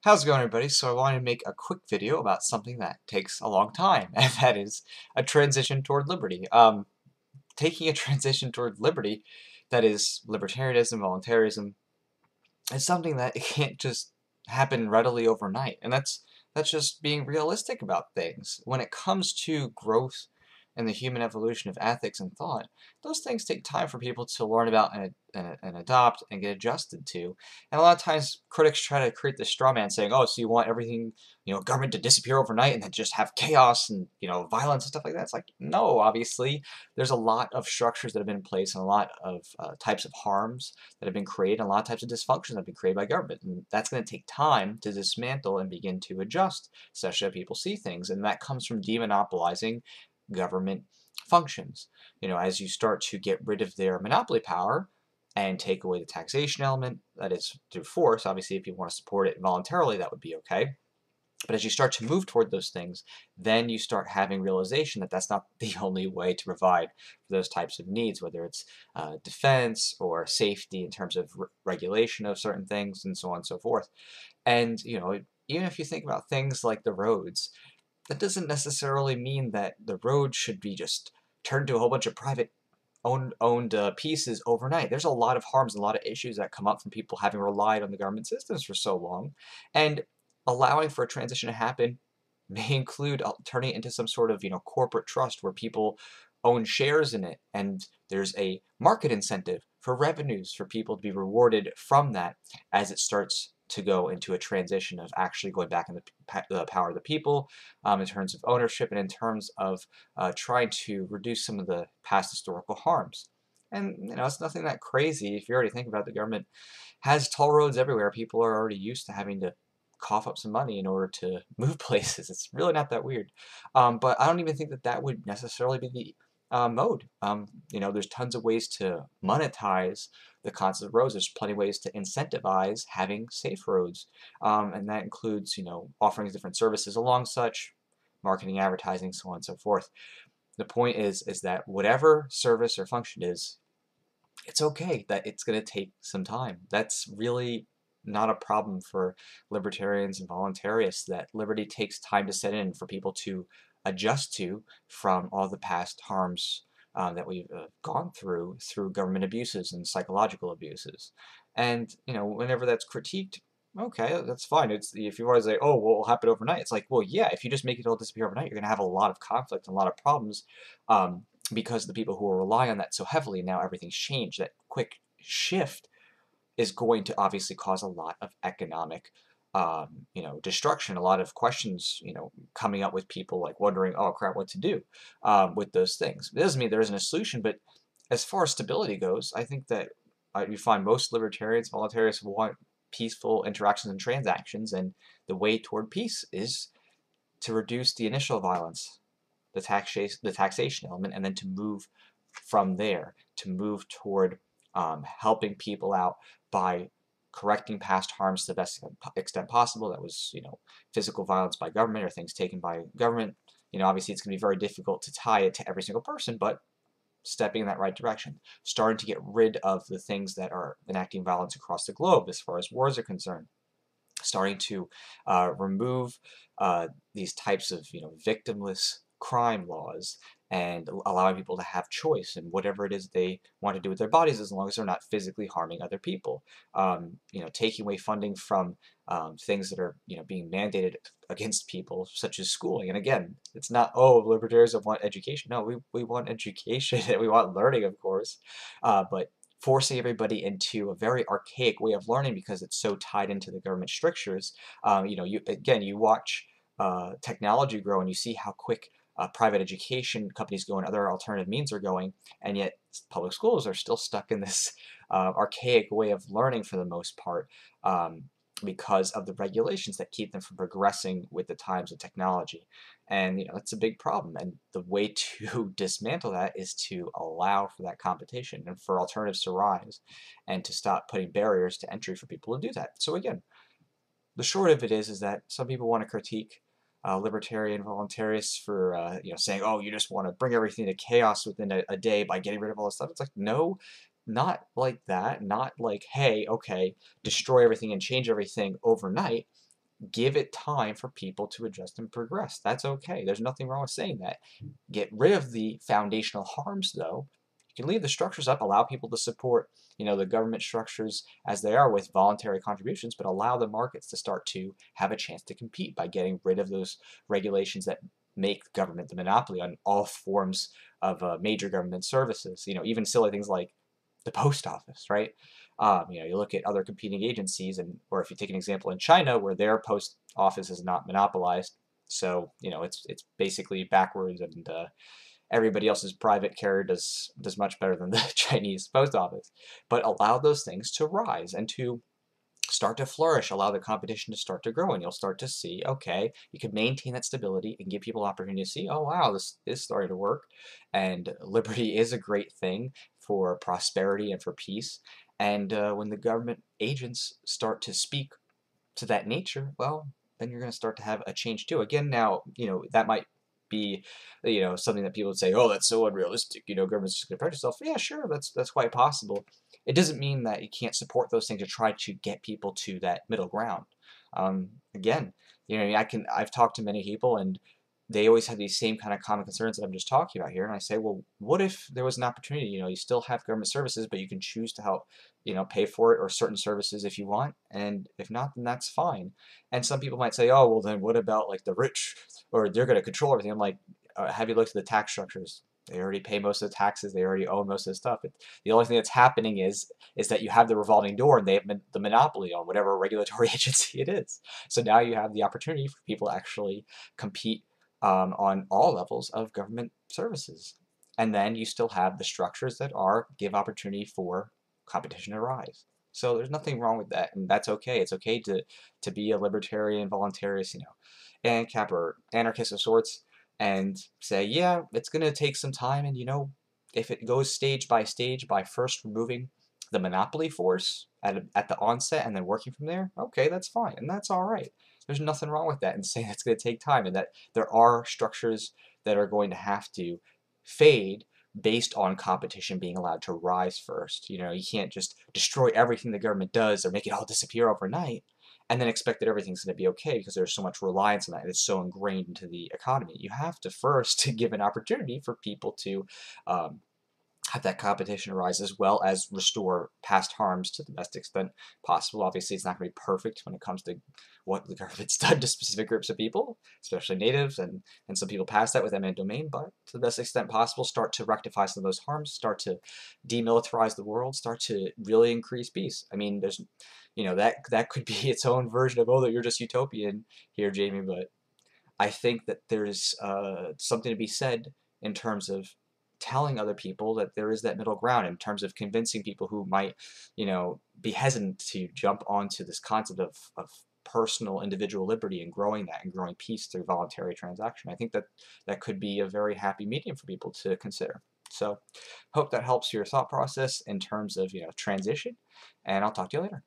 How's it going, everybody? So I wanted to make a quick video about something that takes a long time, and that is a transition toward liberty. Taking a transition toward liberty, that is libertarianism, voluntarism, is something that it can't just happen readily overnight, and that's just being realistic about things. When it comes to growth and the human evolution of ethics and thought, those things take time for people to learn about and adopt and get adjusted to. And a lot of times critics try to create this straw man saying, oh, so you want everything, government to disappear overnight and then just have chaos and, violence and stuff like that. It's like, no, obviously, there's a lot of structures that have been in place and a lot of types of harms that have been created and a lot of types of dysfunctions that have been created by government. And that's going to take time to dismantle and begin to adjust such that people see things. And that comes from demonopolizing government functions. As you start to get rid of their monopoly power and take away the taxation element, that is through force. Obviously, if you want to support it voluntarily, that would be okay. But as you start to move toward those things, then you start having realization that that's not the only way to provide for those types of needs, whether it's defense or safety in terms of regulation of certain things and so on and so forth. And, even if you think about things like the roads, that doesn't necessarily mean that the road should be just turned to a whole bunch of private owned pieces overnight. There's a lot of harms, a lot of issues that come up from people having relied on the government systems for so long, and allowing for a transition to happen may include turning it into some sort of corporate trust where people own shares in it, and there's a market incentive for revenues for people to be rewarded from that as it starts to go into a transition of actually going back in the power of the people, in terms of ownership and in terms of trying to reduce some of the past historical harms. And it's nothing that crazy if you already think about it. The government has toll roads everywhere. People are already used to having to cough up some money in order to move places. It's really not that weird. But I don't even think that that would necessarily be the mode. There's tons of ways to monetize the concept of roads. There's plenty of ways to incentivize having safe roads, and that includes offering different services along such, marketing, advertising, so on and so forth. The point is that whatever service or function is, it's okay that it's going to take some time. That's really not a problem for libertarians and voluntarists, that liberty takes time to set in for people to adjust to from all the past harms that we've gone through government abuses and psychological abuses. And whenever that's critiqued, okay, that's fine. It's if you always say, oh, well, it'll happen overnight. It's like, well, yeah, if you just make it all disappear overnight, you're going to have a lot of conflict and a lot of problems. Because the people who are relying on that so heavily, now everything's changed. That quick shift is going to obviously cause a lot of economic destruction, a lot of questions, coming up with people like wondering, oh crap, what to do with those things. It doesn't mean there isn't a solution, but as far as stability goes, I think that you find most libertarians, voluntarists want peaceful interactions and transactions, and the way toward peace is to reduce the initial violence, the taxation element, and then to move from there, to move toward helping people out by correcting past harms to the best extent possible. That was, physical violence by government or things taken by government. Obviously it's going to be very difficult to tie it to every single person, but stepping in that right direction, starting to get rid of the things that are enacting violence across the globe as far as wars are concerned, starting to remove these types of victimless crime laws and allowing people to have choice in whatever it is they want to do with their bodies, as long as they're not physically harming other people. Taking away funding from things that are being mandated against people, such as schooling. And again, it's not, oh, libertarians don't want education. No, we want education and we want learning, of course, but forcing everybody into a very archaic way of learning because it's so tied into the government strictures. You watch technology grow and you see how quick private education companies go and other alternative means are going, and yet public schools are still stuck in this archaic way of learning for the most part, because of the regulations that keep them from progressing with the times of technology. And that's a big problem, and the way to dismantle that is to allow for that competition and for alternatives to rise and to stop putting barriers to entry for people to do that. So again, the short of it is that some people want to critique libertarian voluntarists for saying, oh, you just want to bring everything to chaos within a day by getting rid of all this stuff. It's like, no, not like that. Not like, hey, okay, destroy everything and change everything overnight. give it time for people to adjust and progress. That's okay. There's nothing wrong with saying that. Get rid of the foundational harms, though. You can leave the structures up, allow people to support, the government structures as they are with voluntary contributions, but allow the markets to start to have a chance to compete by getting rid of those regulations that make government the monopoly on all forms of major government services. Even silly things like the post office, right? You look at other competing agencies, or if you take an example in China, where their post office is not monopolized, so it's basically backwards, and everybody else's private carrier does much better than the Chinese post office. But allow those things to rise and to start to flourish, allow the competition to start to grow, and you'll start to see, okay, you can maintain that stability and give people opportunity to see, oh wow, this is starting to work, and liberty is a great thing for prosperity and for peace. And when the government agents start to speak to that nature, well, then you're going to start to have a change too. Again, now, that might be, something that people would say, oh, that's so unrealistic, government's just going to protect itself. Yeah, sure, that's quite possible. It doesn't mean that you can't support those things to try to get people to that middle ground. Again, I've talked to many people, and they always have these same kind of common concerns that I'm just talking about here. And I say, well, what if there was an opportunity? You still have government services, but you can choose to help, pay for it, or certain services if you want. And if not, then that's fine. And some people might say, oh, well, then what about like the rich, or they're going to control everything? I'm like, have you looked at the tax structures? They already pay most of the taxes. They already own most of the stuff. The only thing that's happening is that you have the revolving door, and they have the monopoly on whatever regulatory agency it is. So now you have the opportunity for people to actually compete on all levels of government services. And then you still have the structures that give opportunity for competition to rise. So there's nothing wrong with that, and that's okay. It's okay to be a libertarian, voluntarist, ANCAP or anarchist of sorts, and say, yeah, it's going to take some time, and if it goes stage by first removing the monopoly force at the onset and then working from there, okay, that's fine, and that's all right. There's nothing wrong with that, and saying it's going to take time, and that there are structures that are going to have to fade based on competition being allowed to rise first. You can't just destroy everything the government does or make it all disappear overnight and then expect that everything's going to be okay, because there's so much reliance on that. It's so ingrained into the economy. You have to first give an opportunity for people to um, have that competition arise, as well as restore past harms to the best extent possible. Obviously, it's not going to be perfect when it comes to what the government's done to specific groups of people, especially natives, and some people past that with eminent domain, but to the best extent possible, start to rectify some of those harms, start to demilitarize the world, start to really increase peace. I mean, there's, that could be its own version of, oh, that you're just utopian here, Jamie, but I think that there's something to be said in terms of telling other people that there is that middle ground, in terms of convincing people who might, be hesitant to jump onto this concept of personal individual liberty and growing that and growing peace through voluntary transaction. I think that could be a very happy medium for people to consider. So hope that helps your thought process in terms of, transition, and I'll talk to you later.